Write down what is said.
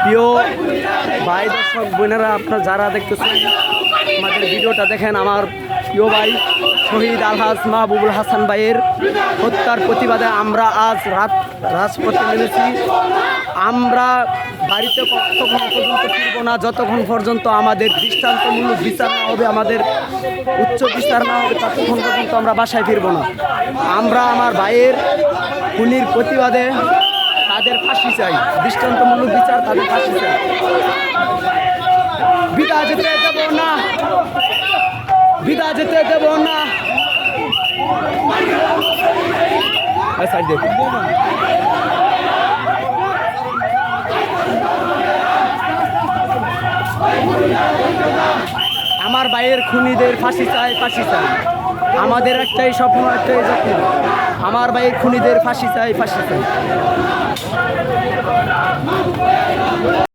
প্রিয় ভাই দর্শক বোনেরা, আপনারা যারা দেখতেছেন আমাদের ভিডিওটা দেখেন, আমার প্রিয় ভাই শহীদ আলহাজ মাহবুবুল হাসান ভাইয়ের হত্যার প্রতিবাদে আমরা আজ রাজপথে নেমেছি। আমরা বাড়িতে ততক্ষণ পর্যন্ত ফিরব না যতক্ষণ পর্যন্ত আমাদের দৃষ্টান্তমূলক বিচার না হবে, আমাদের উচ্চ বিচার না হবে, ততক্ষণ পর্যন্ত আমরা বাসায় ফিরব না। আমরা আমার ভাইয়ের খুনির প্রতিবাদে তাদের ফাঁসি চাই, দৃষ্টান্তমূলক বিচার, তাদের ফাঁসি চাই। বিদায় যেতে দেব না, বিদায় যেতে দেব না। আমার ভাইয়ের খুনিদের ফাঁসি চাই, ফাঁসি চাই। আমাদের একটাই স্বপ্ন, একটাই যত্ন, আমার ভাইয়ের খুনিদের ফাঁসি চাই, ফাঁসি চাই।